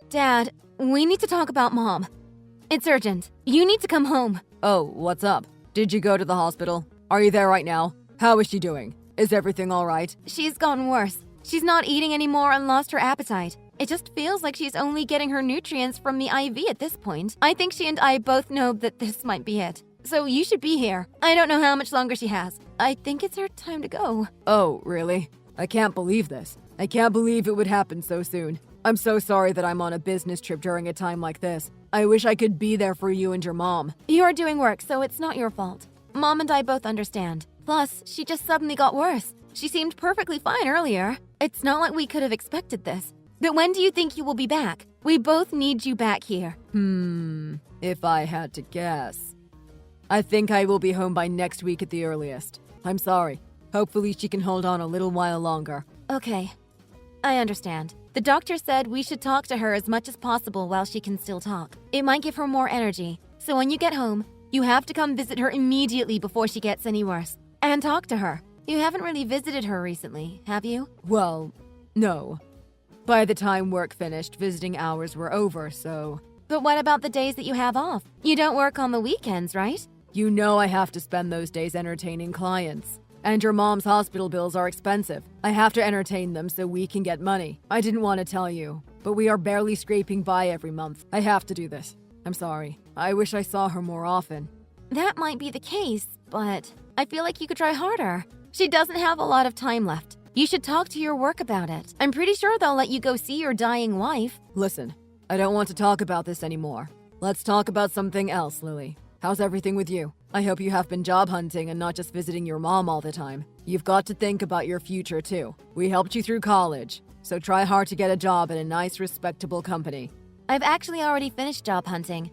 Dad, we need to talk about Mom. It's urgent. You need to come home. Oh, what's up? Did you go to the hospital? Are you there right now? How is she doing? Is everything all right? She's gotten worse. She's not eating anymore and lost her appetite. It just feels like she's only getting her nutrients from the IV at this point. I think she and I both know that this might be it. So you should be here. I don't know how much longer she has. I think it's her time to go. Oh, really? I can't believe this. I can't believe it would happen so soon. I'm so sorry that I'm on a business trip during a time like this. I wish I could be there for you and your mom. You're doing work, so it's not your fault. Mom and I both understand. Plus, she just suddenly got worse. She seemed perfectly fine earlier. It's not like we could have expected this. But when do you think you will be back? We both need you back here. If I had to guess. I think I will be home by next week at the earliest. I'm sorry. Hopefully she can hold on a little while longer. Okay. I understand. The doctor said we should talk to her as much as possible while she can still talk. It might give her more energy. So when you get home, you have to come visit her immediately before she gets any worse. And talk to her. You haven't really visited her recently, have you? Well, no. By the time work finished, visiting hours were over, so... But what about the days that you have off? You don't work on the weekends, right? You know I have to spend those days entertaining clients. And your mom's hospital bills are expensive. I have to entertain them so we can get money. I didn't want to tell you, but we are barely scraping by every month. I have to do this. I'm sorry. I wish I saw her more often. That might be the case, but I feel like you could try harder. She doesn't have a lot of time left. You should talk to your work about it. I'm pretty sure they'll let you go see your dying wife. Listen, I don't want to talk about this anymore. Let's talk about something else, Lily. How's everything with you? I hope you have been job hunting and not just visiting your mom all the time. You've got to think about your future too. We helped you through college, so try hard to get a job at a nice, respectable company. I've actually already finished job hunting.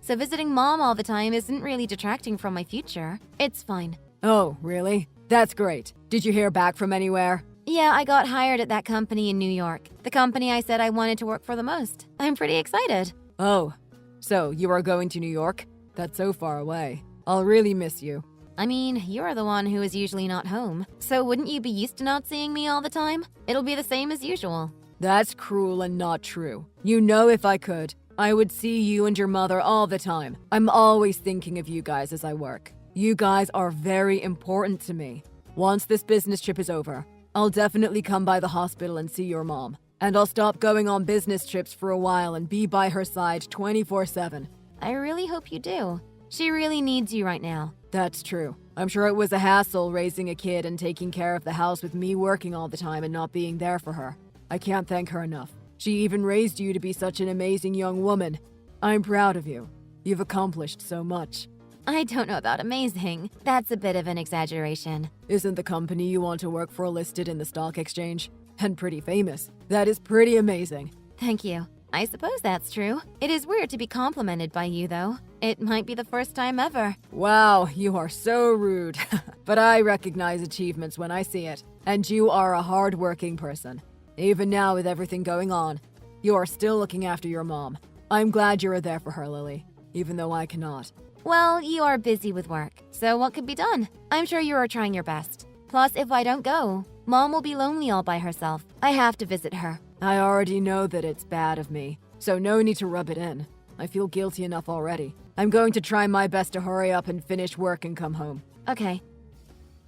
So visiting Mom all the time isn't really detracting from my future. It's fine. Oh, really? That's great. Did you hear back from anywhere? Yeah, I got hired at that company in New York. The company I said I wanted to work for the most. I'm pretty excited. Oh, so you are going to New York? That's so far away. I'll really miss you. I mean, you're the one who is usually not home. So wouldn't you be used to not seeing me all the time? It'll be the same as usual. That's cruel and not true. You know if I could, I would see you and your mother all the time. I'm always thinking of you guys as I work. You guys are very important to me. Once this business trip is over, I'll definitely come by the hospital and see your mom. And I'll stop going on business trips for a while and be by her side 24/7. I really hope you do. She really needs you right now. That's true. I'm sure it was a hassle raising a kid and taking care of the house with me working all the time and not being there for her. I can't thank her enough. She even raised you to be such an amazing young woman. I'm proud of you. You've accomplished so much. I don't know about amazing. That's a bit of an exaggeration. Isn't the company you want to work for listed in the stock exchange? And pretty famous. That is pretty amazing. Thank you. I suppose that's true. It is weird to be complimented by you, though. It might be the first time ever. Wow, you are so rude. But I recognize achievements when I see it. And you are a hard-working person. Even now with everything going on, you are still looking after your mom. I'm glad you are there for her, Lily, even though I cannot. Well, you are busy with work, so what could be done? I'm sure you are trying your best. Plus, if I don't go, Mom will be lonely all by herself. I have to visit her. I already know that it's bad of me, so no need to rub it in. I feel guilty enough already. I'm going to try my best to hurry up and finish work and come home. Okay.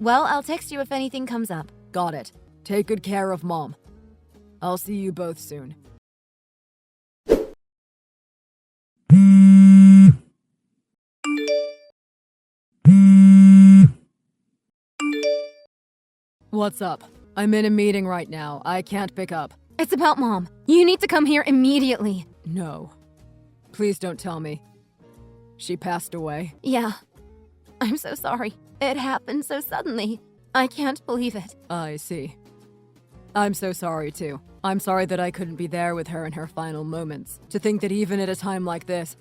Well, I'll text you if anything comes up. Got it. Take good care of Mom. I'll see you both soon. What's up? I'm in a meeting right now. I can't pick up. It's about Mom. You need to come here immediately. No. Please don't tell me. She passed away. Yeah. I'm so sorry. It happened so suddenly. I can't believe it. I see. I'm so sorry too. I'm sorry that I couldn't be there with her in her final moments. To think that even at a time like this,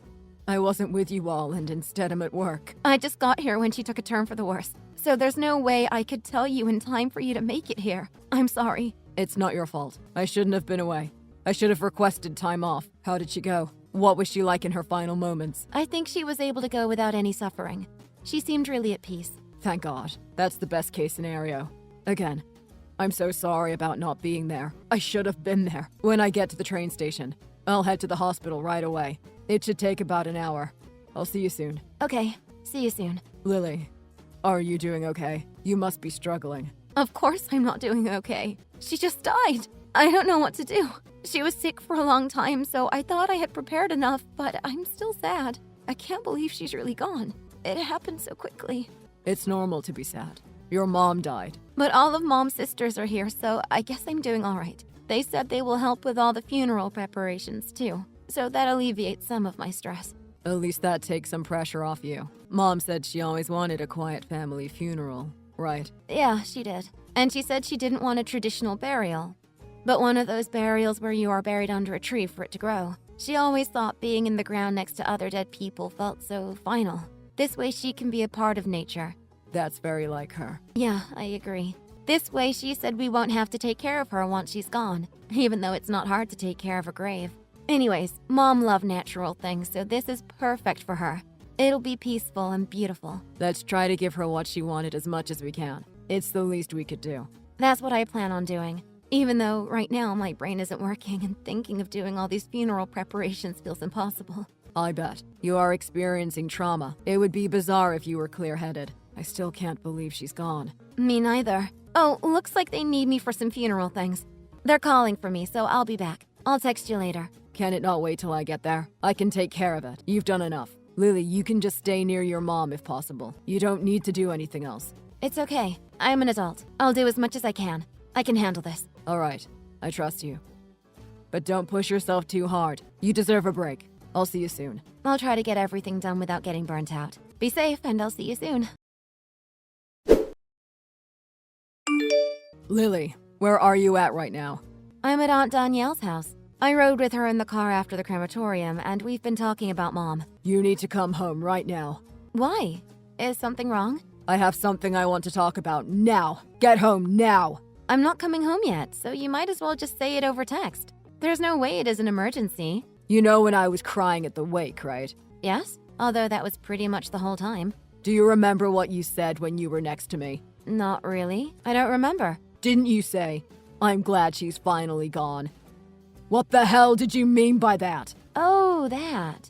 I wasn't with you all and instead I'm at work. I just got here when she took a turn for the worse. So there's no way I could tell you in time for you to make it here. I'm sorry. It's not your fault. I shouldn't have been away. I should have requested time off. How did she go? What was she like in her final moments? I think she was able to go without any suffering. She seemed really at peace. Thank God. That's the best case scenario. Again, I'm so sorry about not being there. I should have been there. When I get to the train station, I'll head to the hospital right away. It should take about an hour. I'll see you soon. Okay, see you soon. Lily, are you doing okay? You must be struggling. Of course I'm not doing okay. She just died. I don't know what to do. She was sick for a long time, so I thought I had prepared enough, but I'm still sad. I can't believe she's really gone. It happened so quickly. It's normal to be sad. Your mom died. But all of Mom's sisters are here, so I guess I'm doing all right. They said they will help with all the funeral preparations, too. So that alleviates some of my stress. At least that takes some pressure off you. Mom said she always wanted a quiet family funeral, right? Yeah, she did. And she said she didn't want a traditional burial, but one of those burials where you are buried under a tree for it to grow. She always thought being in the ground next to other dead people felt so final. This way she can be a part of nature. That's very like her. Yeah, I agree. This way she said we won't have to take care of her once she's gone, even though it's not hard to take care of a grave. Anyways, Mom loved natural things, so this is perfect for her. It'll be peaceful and beautiful. Let's try to give her what she wanted as much as we can. It's the least we could do. That's what I plan on doing. Even though right now my brain isn't working and thinking of doing all these funeral preparations feels impossible. I bet. You are experiencing trauma. It would be bizarre if you were clear-headed. I still can't believe she's gone. Me neither. Oh, looks like they need me for some funeral things. They're calling for me, so I'll be back. I'll text you later. Can it not wait till I get there? I can take care of it. You've done enough. Lily, you can just stay near your mom if possible. You don't need to do anything else. It's okay. I'm an adult. I'll do as much as I can. I can handle this. All right. I trust you. But don't push yourself too hard. You deserve a break. I'll see you soon. I'll try to get everything done without getting burnt out. Be safe, and I'll see you soon. Lily, where are you at right now? I'm at Aunt Danielle's house. I rode with her in the car after the crematorium, and we've been talking about Mom. You need to come home right now. Why? Is something wrong? I have something I want to talk about now. Get home now. I'm not coming home yet, so you might as well just say it over text. There's no way it is an emergency. You know when I was crying at the wake, right? Yes, although that was pretty much the whole time. Do you remember what you said when you were next to me? Not really. I don't remember. Didn't you say, I'm glad she's finally gone? What the hell did you mean by that? Oh, that.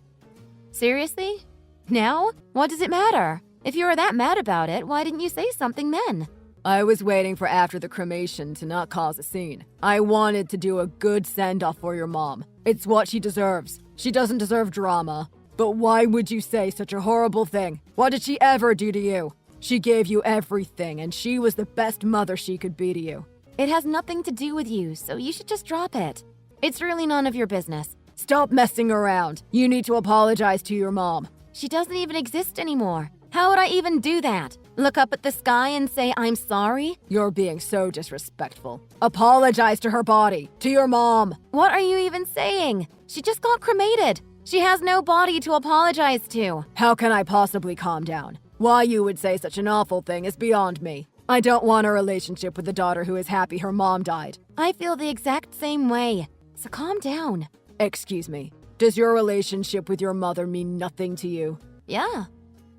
Seriously? Now? What does it matter? If you were that mad about it, why didn't you say something then? I was waiting for after the cremation to not cause a scene. I wanted to do a good send-off for your mom. It's what she deserves. She doesn't deserve drama. But why would you say such a horrible thing? What did she ever do to you? She gave you everything, and she was the best mother she could be to you. It has nothing to do with you, so you should just drop it. It's really none of your business. Stop messing around. You need to apologize to your mom. She doesn't even exist anymore. How would I even do that? Look up at the sky and say I'm sorry? You're being so disrespectful. Apologize to her body, to your mom. What are you even saying? She just got cremated. She has no body to apologize to. How can I possibly calm down? Why you would say such an awful thing is beyond me. I don't want a relationship with a daughter who is happy her mom died. I feel the exact same way. So calm down. Excuse me. Does your relationship with your mother mean nothing to you? Yeah.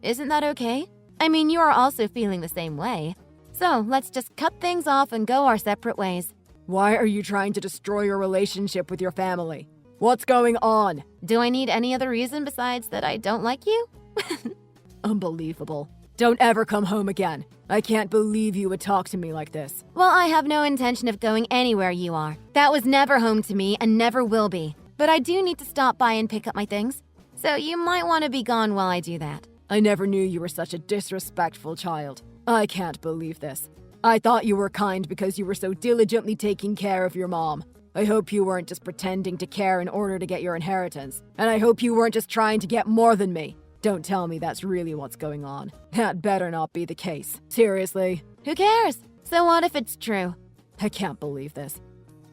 Isn't that okay? I mean, you are also feeling the same way. So let's just cut things off and go our separate ways. Why are you trying to destroy your relationship with your family? What's going on? Do I need any other reason besides that I don't like you? Unbelievable. Don't ever come home again. I can't believe you would talk to me like this. Well, I have no intention of going anywhere you are. That was never home to me and never will be. But I do need to stop by and pick up my things. So you might want to be gone while I do that. I never knew you were such a disrespectful child. I can't believe this. I thought you were kind because you were so diligently taking care of your mom. I hope you weren't just pretending to care in order to get your inheritance. And I hope you weren't just trying to get more than me. Don't tell me that's really what's going on. That better not be the case. Seriously. Who cares? So what if it's true? I can't believe this.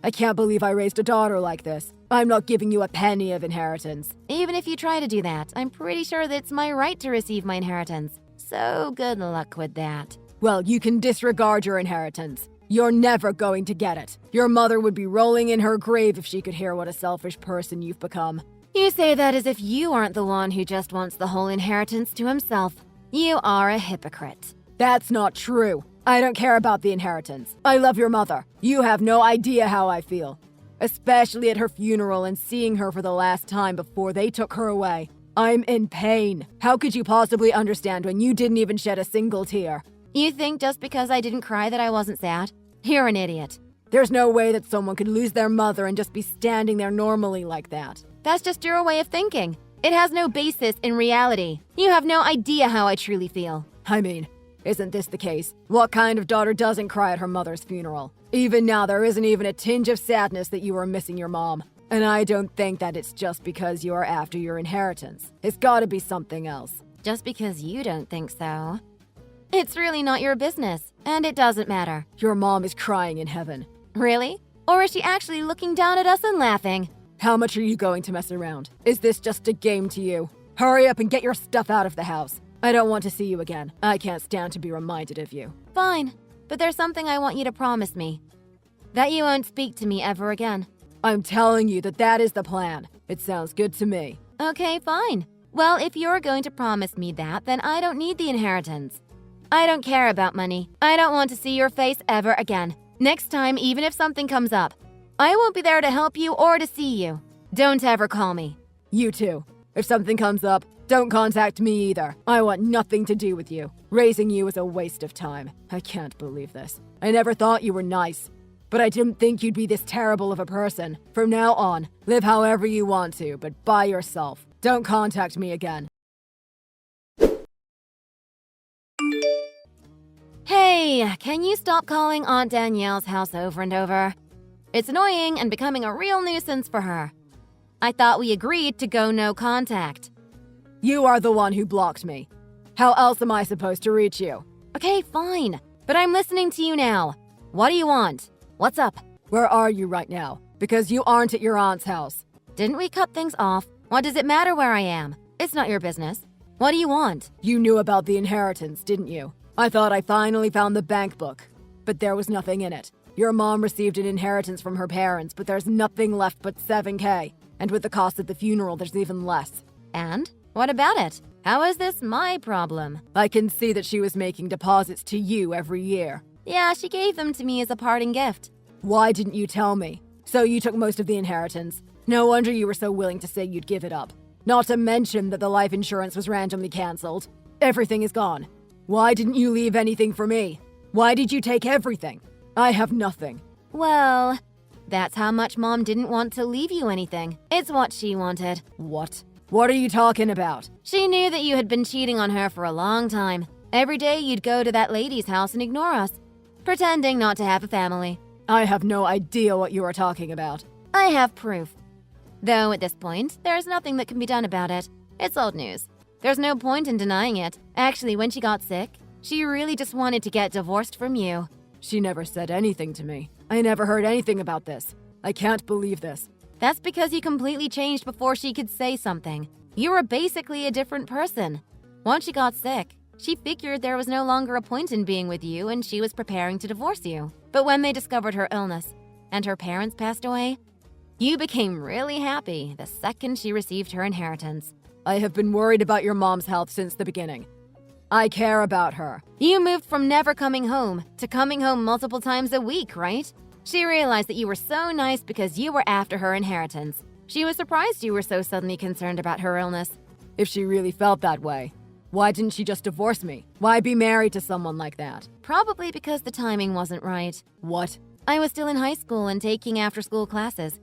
I can't believe I raised a daughter like this. I'm not giving you a penny of inheritance. Even if you try to do that, I'm pretty sure that it's my right to receive my inheritance. So good luck with that. Well, you can disregard your inheritance. You're never going to get it. Your mother would be rolling in her grave if she could hear what a selfish person you've become. You say that as if you aren't the one who just wants the whole inheritance to himself. You are a hypocrite. That's not true. I don't care about the inheritance. I love your mother. You have no idea how I feel. Especially at her funeral and seeing her for the last time before they took her away. I'm in pain. How could you possibly understand when you didn't even shed a single tear? You think just because I didn't cry that I wasn't sad? You're an idiot. There's no way that someone could lose their mother and just be standing there normally like that. That's just your way of thinking. It has no basis in reality. You have no idea how I truly feel. I mean, isn't this the case? What kind of daughter doesn't cry at her mother's funeral? Even now, there isn't even a tinge of sadness that you are missing your mom. And I don't think that it's just because you are after your inheritance. It's gotta be something else. Just because you don't think so. It's really not your business, and it doesn't matter. Your mom is crying in heaven. Really? Or is she actually looking down at us and laughing? How much are you going to mess around? Is this just a game to you? Hurry up and get your stuff out of the house. I don't want to see you again. I can't stand to be reminded of you. Fine, but there's something I want you to promise me. That you won't speak to me ever again. I'm telling you that is the plan. It sounds good to me. Okay, fine. Well, if you're going to promise me that, then I don't need the inheritance. I don't care about money. I don't want to see your face ever again. Next time, even if something comes up, I won't be there to help you or to see you. Don't ever call me. You too. If something comes up, don't contact me either. I want nothing to do with you. Raising you is a waste of time. I can't believe this. I never thought you were nice. But I didn't think you'd be this terrible of a person. From now on, live however you want to, but by yourself. Don't contact me again. Hey, can you stop calling Aunt Danielle's house over and over? It's annoying and becoming a real nuisance for her. I thought we agreed to go no contact. You are the one who blocked me. How else am I supposed to reach you? Okay, fine. But I'm listening to you now. What do you want? What's up? Where are you right now? Because you aren't at your aunt's house. Didn't we cut things off? What does it matter where I am? It's not your business. What do you want? You knew about the inheritance, didn't you? I thought I finally found the bank book, but there was nothing in it. Your mom received an inheritance from her parents, but there's nothing left but $7,000. And with the cost of the funeral, there's even less. And? What about it? How is this my problem? I can see that she was making deposits to you every year. Yeah, she gave them to me as a parting gift. Why didn't you tell me? So you took most of the inheritance. No wonder you were so willing to say you'd give it up. Not to mention that the life insurance was randomly cancelled. Everything is gone. Why didn't you leave anything for me? Why did you take everything? I have nothing. Well, that's how much Mom didn't want to leave you anything. It's what she wanted. What? What are you talking about? She knew that you had been cheating on her for a long time. Every day you'd go to that lady's house and ignore us, pretending not to have a family. I have no idea what you are talking about. I have proof. Though at this point, there's nothing that can be done about it. It's old news. There's no point in denying it. Actually, when she got sick, she really just wanted to get divorced from you. She never said anything to me. I never heard anything about this. I can't believe this. That's because you completely changed before she could say something. You were basically a different person. Once she got sick, she figured there was no longer a point in being with you and she was preparing to divorce you. But when they discovered her illness and her parents passed away, you became really happy the second she received her inheritance. I have been worried about your mom's health since the beginning. I care about her. You moved from never coming home to coming home multiple times a week, right? She realized that you were so nice because you were after her inheritance. She was surprised you were so suddenly concerned about her illness. If she really felt that way, why didn't she just divorce me? Why be married to someone like that? Probably because the timing wasn't right. What? I was still in high school and taking after-school classes.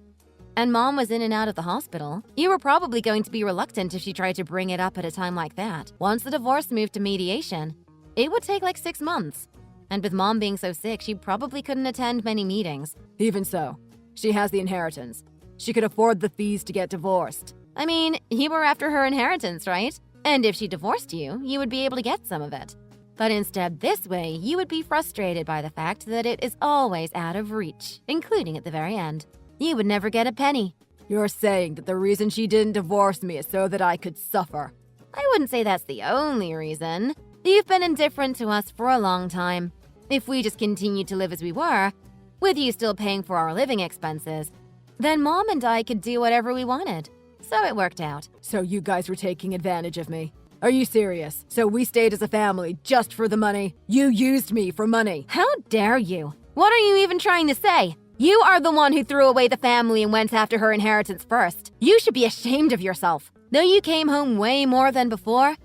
And Mom was in and out of the hospital. You were probably going to be reluctant if she tried to bring it up at a time like that. Once the divorce moved to mediation, it would take like 6 months. And with Mom being so sick, she probably couldn't attend many meetings. Even so, she has the inheritance. She could afford the fees to get divorced. I mean, you were after her inheritance, right? And if she divorced you, you would be able to get some of it. But instead, this way, you would be frustrated by the fact that it is always out of reach, including at the very end. You would never get a penny. You're saying that the reason she didn't divorce me is so that I could suffer. I wouldn't say that's the only reason. You've been indifferent to us for a long time. If we just continued to live as we were, with you still paying for our living expenses, then Mom and I could do whatever we wanted. So it worked out. So you guys were taking advantage of me. Are you serious? So we stayed as a family just for the money? You used me for money. How dare you? What are you even trying to say? You are the one who threw away the family and went after her inheritance first. You should be ashamed of yourself. Though you came home way more than before,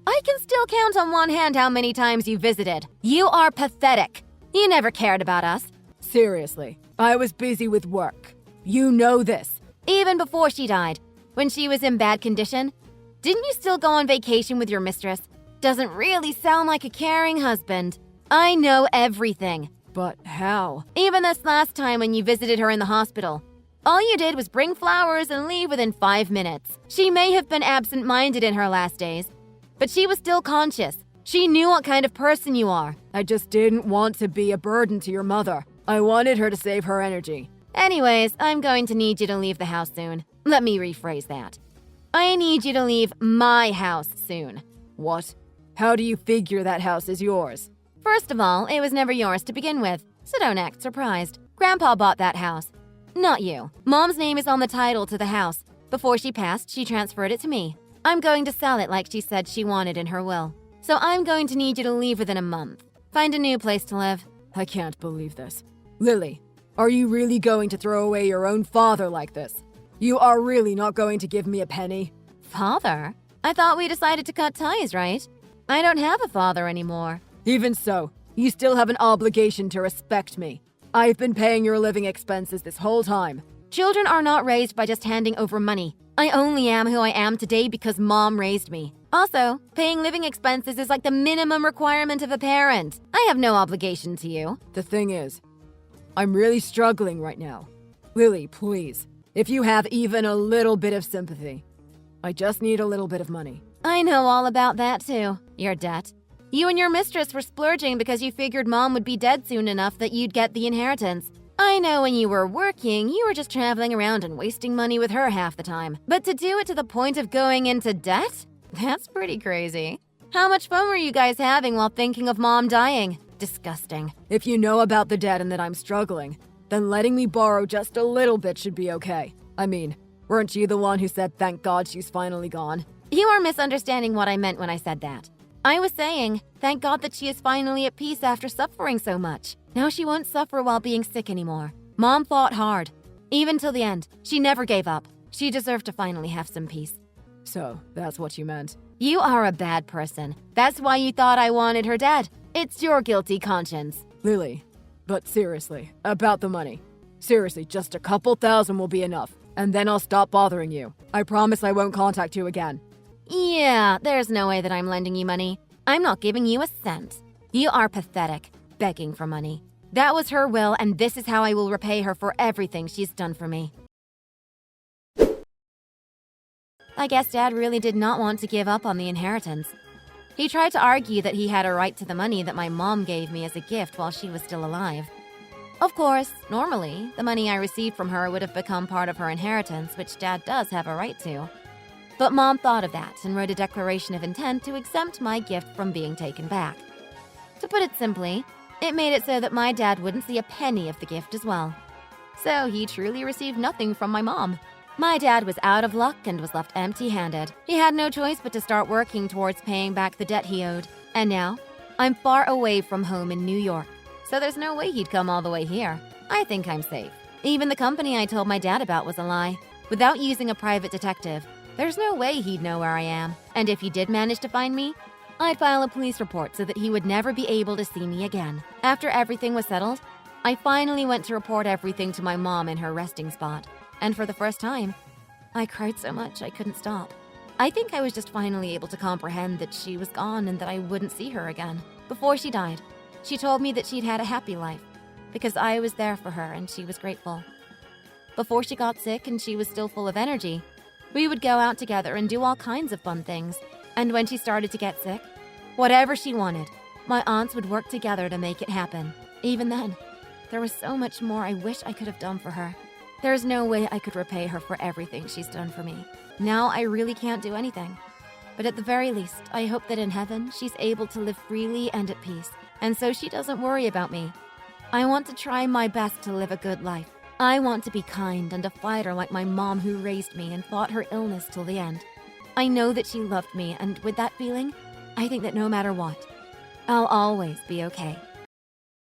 I can still count on one hand how many times you visited. You are pathetic. You never cared about us. Seriously, I was busy with work. You know this. Even before she died, when she was in bad condition, didn't you still go on vacation with your mistress? Doesn't really sound like a caring husband. I know everything. But how? Even this last time when you visited her in the hospital, all you did was bring flowers and leave within 5 minutes. She may have been absent-minded in her last days, but she was still conscious. She knew what kind of person you are. I just didn't want to be a burden to your mother. I wanted her to save her energy. Anyways, I'm going to need you to leave the house soon. Let me rephrase that. I need you to leave my house soon. What? How do you figure that house is yours? First of all, it was never yours to begin with, so don't act surprised. Grandpa bought that house, not you. Mom's name is on the title to the house. Before she passed, she transferred it to me. I'm going to sell it like she said she wanted in her will. So I'm going to need you to leave within a month. Find a new place to live. I can't believe this. Lily, are you really going to throw away your own father like this? You are really not going to give me a penny? Father? I thought we decided to cut ties, right? I don't have a father anymore. Even so, you still have an obligation to respect me. I've been paying your living expenses this whole time. Children are not raised by just handing over money. I only am who I am today because Mom raised me. Also, paying living expenses is like the minimum requirement of a parent. I have no obligation to you. The thing is, I'm really struggling right now. Lily, please, if you have even a little bit of sympathy, I just need a little bit of money. I know all about that too, your debt. You and your mistress were splurging because you figured Mom would be dead soon enough that you'd get the inheritance. I know when you were working, you were just traveling around and wasting money with her half the time. But to do it to the point of going into debt? That's pretty crazy. How much fun were you guys having while thinking of Mom dying? Disgusting. If you know about the debt and that I'm struggling, then letting me borrow just a little bit should be okay. I mean, weren't you the one who said thank God she's finally gone? You are misunderstanding what I meant when I said that. I was saying, thank God that she is finally at peace after suffering so much. Now she won't suffer while being sick anymore. Mom fought hard. Even till the end, she never gave up. She deserved to finally have some peace. So, that's what you meant. You are a bad person. That's why you thought I wanted her dead. It's your guilty conscience. Lily, but seriously, about the money. Seriously, just a couple thousand will be enough, and then I'll stop bothering you. I promise I won't contact you again. Yeah, there's no way that I'm lending you money. I'm not giving you a cent. You are pathetic, begging for money. That was her will, and this is how I will repay her for everything she's done for me. I guess Dad really did not want to give up on the inheritance. He tried to argue that he had a right to the money that my mom gave me as a gift while she was still alive. Of course, normally, the money I received from her would have become part of her inheritance, which Dad does have a right to. But Mom thought of that and wrote a declaration of intent to exempt my gift from being taken back. To put it simply, it made it so that my dad wouldn't see a penny of the gift as well. So he truly received nothing from my mom. My dad was out of luck and was left empty-handed. He had no choice but to start working towards paying back the debt he owed. And now, I'm far away from home in New York, so there's no way he'd come all the way here. I think I'm safe. Even the company I told my dad about was a lie. Without using a private detective, there's no way he'd know where I am. And if he did manage to find me, I'd file a police report so that he would never be able to see me again. After everything was settled, I finally went to report everything to my mom in her resting spot. And for the first time, I cried so much I couldn't stop. I think I was just finally able to comprehend that she was gone and that I wouldn't see her again. Before she died, she told me that she'd had a happy life because I was there for her and she was grateful. Before she got sick and she was still full of energy, we would go out together and do all kinds of fun things. And when she started to get sick, whatever she wanted, my aunts would work together to make it happen. Even then, there was so much more I wish I could have done for her. There's no way I could repay her for everything she's done for me. Now I really can't do anything. But at the very least, I hope that in heaven, she's able to live freely and at peace. And so she doesn't worry about me. I want to try my best to live a good life. I want to be kind and a fighter like my mom who raised me and fought her illness till the end. I know that she loved me, and with that feeling, I think that no matter what, I'll always be okay.